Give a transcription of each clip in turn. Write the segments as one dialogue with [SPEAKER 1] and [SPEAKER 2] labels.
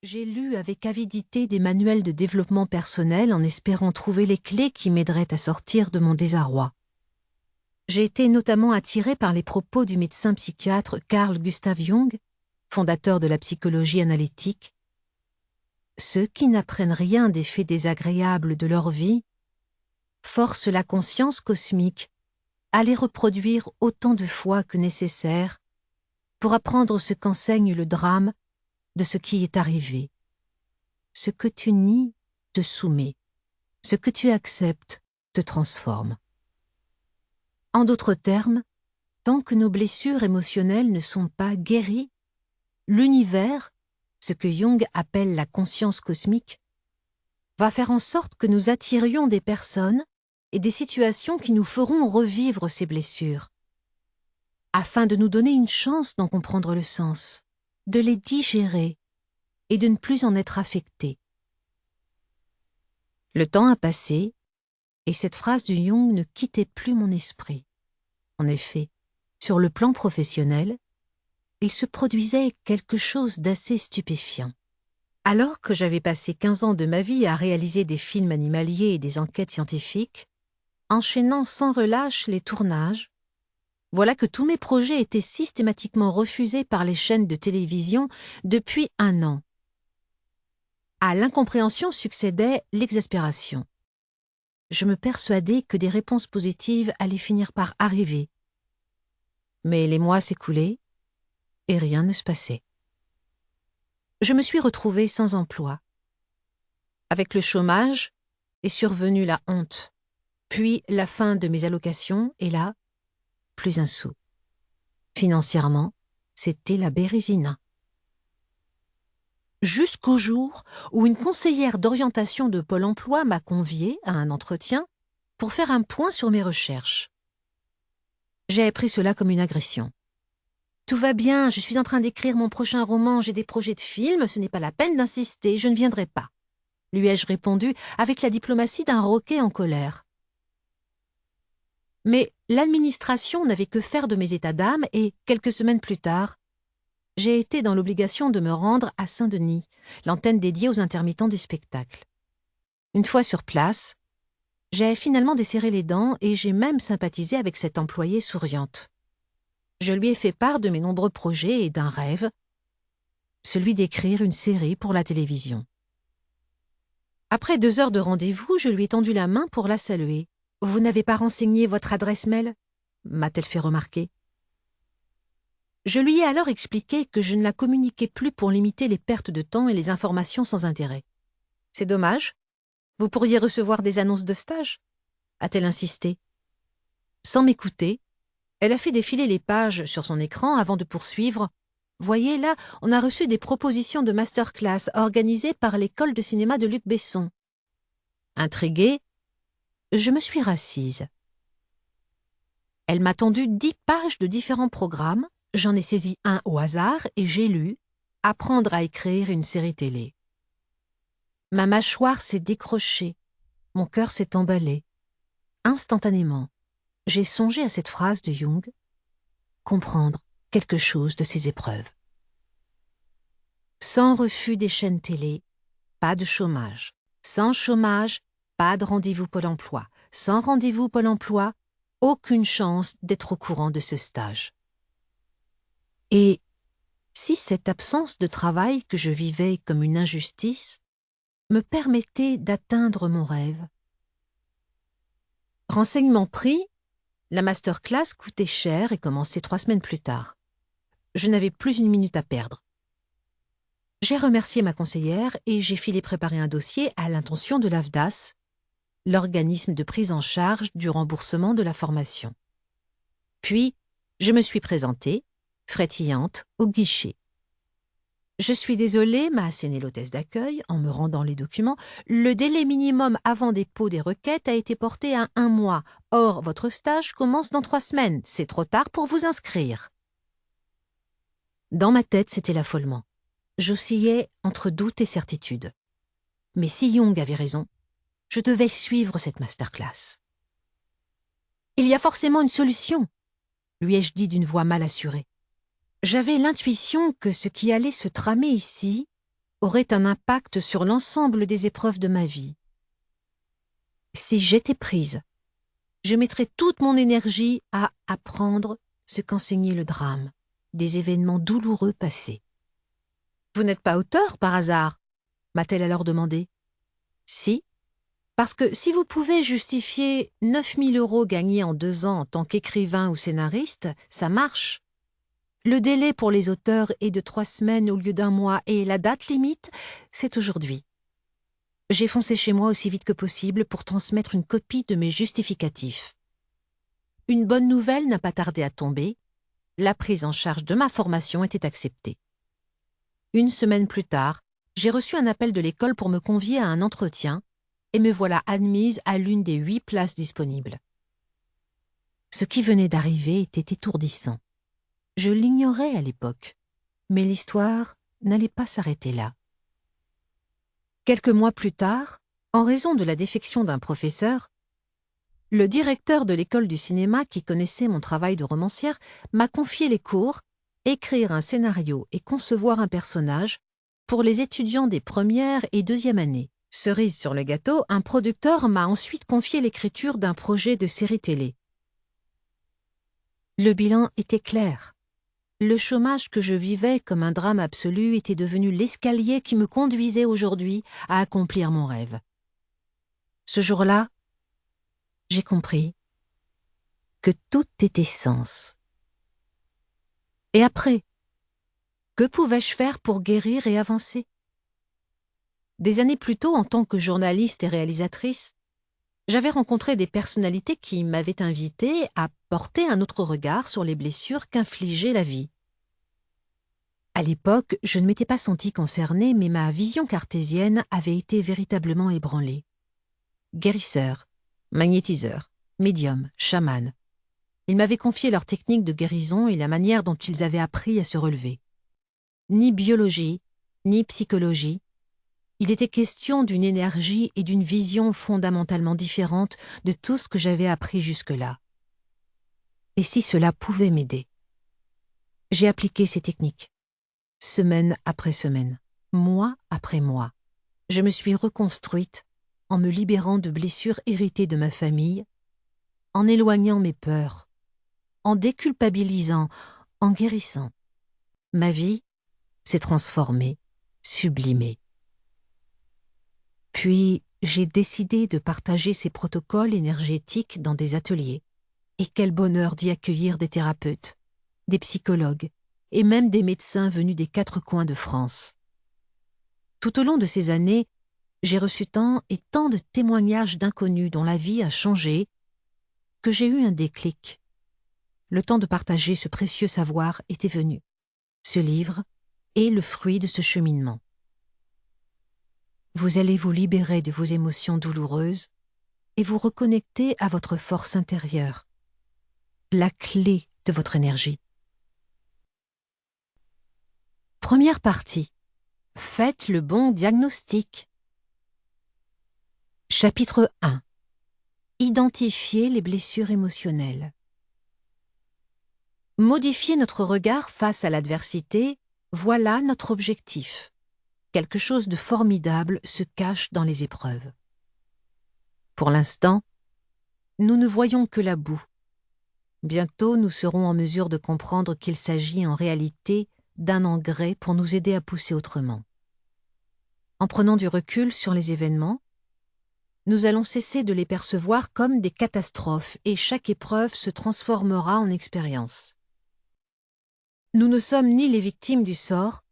[SPEAKER 1] J'ai lu avec avidité des manuels de développement personnel en espérant trouver les clés qui m'aideraient à sortir de mon désarroi. J'ai été notamment attirée par les propos du médecin psychiatre Carl Gustav Jung, fondateur de la psychologie analytique. Ceux qui n'apprennent rien des faits désagréables de leur vie forcent la conscience cosmique à les reproduire autant de fois que nécessaire pour apprendre ce qu'enseigne le drame de ce qui est arrivé. Ce que tu nies te soumet, ce que tu acceptes te transforme. En d'autres termes, tant que nos blessures émotionnelles ne sont pas guéries, l'univers, ce que Jung appelle la conscience cosmique, va faire en sorte que nous attirions des personnes et des situations qui nous feront revivre ces blessures, afin de nous donner une chance d'en comprendre le sens, de les digérer et de ne plus en être affectés. Le temps a passé, et cette phrase de Jung ne quittait plus mon esprit. En effet, sur le plan professionnel, il se produisait quelque chose d'assez stupéfiant. Alors que j'avais passé 15 ans de ma vie à réaliser des films animaliers et des enquêtes scientifiques, enchaînant sans relâche les tournages, voilà que tous mes projets étaient systématiquement refusés par les chaînes de télévision depuis 1 an. À l'incompréhension succédait l'exaspération. Je me persuadais que des réponses positives allaient finir par arriver. Mais les mois s'écoulaient et rien ne se passait. Je me suis retrouvée sans emploi. Avec le chômage est survenue la honte, puis la fin de mes allocations, et là, plus un sou. Financièrement, c'était la bérésina. Jusqu'au jour où une conseillère d'orientation de Pôle emploi m'a conviée à un entretien pour faire un point sur mes recherches. J'ai pris cela comme une agression. « Tout va bien, je suis en train d'écrire mon prochain roman, j'ai des projets de film, ce n'est pas la peine d'insister, je ne viendrai pas. » lui ai-je répondu avec la diplomatie d'un roquet en colère. Mais l'administration n'avait que faire de mes états d'âme et, quelques semaines plus tard, j'ai été dans l'obligation de me rendre à Saint-Denis, l'antenne dédiée aux intermittents du spectacle. Une fois sur place, j'ai finalement desserré les dents et j'ai même sympathisé avec cette employée souriante. Je lui ai fait part de mes nombreux projets et d'un rêve, celui d'écrire une série pour la télévision. Après 2 heures de rendez-vous, je lui ai tendu la main pour la saluer. « Vous n'avez pas renseigné votre adresse mail ?» m'a-t-elle fait remarquer. Je lui ai alors expliqué que je ne la communiquais plus pour limiter les pertes de temps et les informations sans intérêt. « C'est dommage. Vous pourriez recevoir des annonces de stage ?» a-t-elle insisté. Sans m'écouter, elle a fait défiler les pages sur son écran avant de poursuivre. « Voyez là, on a reçu des propositions de masterclass organisées par l'école de cinéma de Luc Besson. » Intriguée, je me suis rassise. Elle m'a tendu 10 pages de différents programmes. J'en ai saisi un au hasard et j'ai lu « Apprendre à écrire une série télé ». Ma mâchoire s'est décrochée, mon cœur s'est emballé. Instantanément, j'ai songé à cette phrase de Jung « Comprendre quelque chose de ses épreuves ». Sans refus des chaînes télé, pas de chômage. Sans chômage, pas de rendez-vous Pôle emploi. Sans rendez-vous Pôle emploi, aucune chance d'être au courant de ce stage. Et si cette absence de travail que je vivais comme une injustice me permettait d'atteindre mon rêve? Renseignement pris, la masterclass coûtait cher et commençait 3 semaines plus tard. Je n'avais plus une minute à perdre. J'ai remercié ma conseillère et j'ai filé préparer un dossier à l'intention de l'AFDAS, l'organisme de prise en charge du remboursement de la formation. Puis, je me suis présentée, frétillante, au guichet. « Je suis désolée » m'a asséné l'hôtesse d'accueil en me rendant les documents. « Le délai minimum avant dépôt des requêtes a été porté à 1 mois. Or, votre stage commence dans 3 semaines. C'est trop tard pour vous inscrire. » Dans ma tête, c'était l'affolement. J'oscillais entre doute et certitude. Mais si Jung avait raison, je devais suivre cette masterclass. « Il y a forcément une solution » lui ai-je dit d'une voix mal assurée. J'avais l'intuition que ce qui allait se tramer ici aurait un impact sur l'ensemble des épreuves de ma vie. Si j'étais prise, je mettrais toute mon énergie à apprendre ce qu'enseignait le drame, des événements douloureux passés. « Vous n'êtes pas auteur, par hasard ?» m'a-t-elle alors demandé. « Si, parce que si vous pouvez justifier 9 000 € gagnés en 2 ans en tant qu'écrivain ou scénariste, ça marche. Le délai pour les auteurs est de 3 semaines au lieu d'1 mois et la date limite, c'est aujourd'hui. » J'ai foncé chez moi aussi vite que possible pour transmettre une copie de mes justificatifs. Une bonne nouvelle n'a pas tardé à tomber. La prise en charge de ma formation était acceptée. 1 semaine plus tard, j'ai reçu un appel de l'école pour me convier à un entretien et me voilà admise à l'une des 8 places disponibles. Ce qui venait d'arriver était étourdissant. Je l'ignorais à l'époque, mais l'histoire n'allait pas s'arrêter là. Quelques mois plus tard, en raison de la défection d'un professeur, le directeur de l'école du cinéma, qui connaissait mon travail de romancière, m'a confié les cours, écrire un scénario et concevoir un personnage pour les étudiants des premières et deuxième années. Cerise sur le gâteau, un producteur m'a ensuite confié l'écriture d'un projet de série télé. Le bilan était clair. Le chômage que je vivais comme un drame absolu était devenu l'escalier qui me conduisait aujourd'hui à accomplir mon rêve. Ce jour-là, j'ai compris que tout était sens. Et après, que pouvais-je faire pour guérir et avancer? Des années plus tôt, en tant que journaliste et réalisatrice, j'avais rencontré des personnalités qui m'avaient invitée à porter un autre regard sur les blessures qu'infligeait la vie. À l'époque, je ne m'étais pas sentie concernée, mais ma vision cartésienne avait été véritablement ébranlée. Guérisseurs, magnétiseurs, médiums, chamans. Ils m'avaient confié leurs techniques de guérison et la manière dont ils avaient appris à se relever. Ni biologie, ni psychologie. Il était question d'une énergie et d'une vision fondamentalement différentes de tout ce que j'avais appris jusque-là. Et si cela pouvait m'aider? J'ai appliqué ces techniques. Semaine après semaine, mois après mois, je me suis reconstruite en me libérant de blessures héritées de ma famille, en éloignant mes peurs, en déculpabilisant, en guérissant. Ma vie s'est transformée, sublimée. Puis, j'ai décidé de partager ces protocoles énergétiques dans des ateliers. Et quel bonheur d'y accueillir des thérapeutes, des psychologues et même des médecins venus des 4 coins de France. Tout au long de ces années, j'ai reçu tant et tant de témoignages d'inconnus dont la vie a changé que j'ai eu un déclic. Le temps de partager ce précieux savoir était venu. Ce livre est le fruit de ce cheminement. Vous allez vous libérer de vos émotions douloureuses et vous reconnecter à votre force intérieure, la clé de votre énergie. Première partie. Faites le bon diagnostic. Chapitre 1. Identifier les blessures émotionnelles. Modifier notre regard face à l'adversité, voilà notre objectif. Quelque chose de formidable se cache dans les épreuves. Pour l'instant, nous ne voyons que la boue. Bientôt, nous serons en mesure de comprendre qu'il s'agit en réalité d'un engrais pour nous aider à pousser autrement. En prenant du recul sur les événements, nous allons cesser de les percevoir comme des catastrophes et chaque épreuve se transformera en expérience. Nous ne sommes ni les victimes du sort,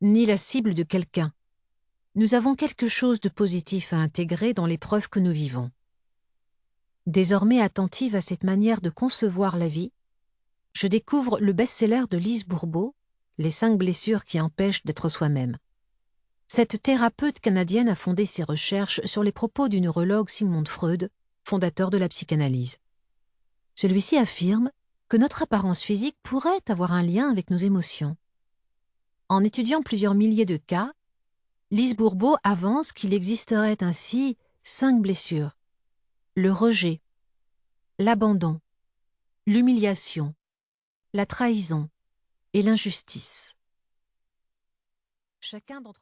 [SPEAKER 1] ni la cible de quelqu'un. Nous avons quelque chose de positif à intégrer dans l'épreuve que nous vivons. Désormais attentive à cette manière de concevoir la vie, je découvre le best-seller de Lise Bourbeau, Les 5 blessures qui empêchent d'être soi-même. Cette thérapeute canadienne a fondé ses recherches sur les propos du neurologue Sigmund Freud, fondateur de la psychanalyse. Celui-ci affirme que notre apparence physique pourrait avoir un lien avec nos émotions. En étudiant plusieurs milliers de cas, Lise Bourbeau avance qu'il existerait ainsi 5 blessures. Le rejet, l'abandon, l'humiliation, la trahison et l'injustice. Chacun d'entre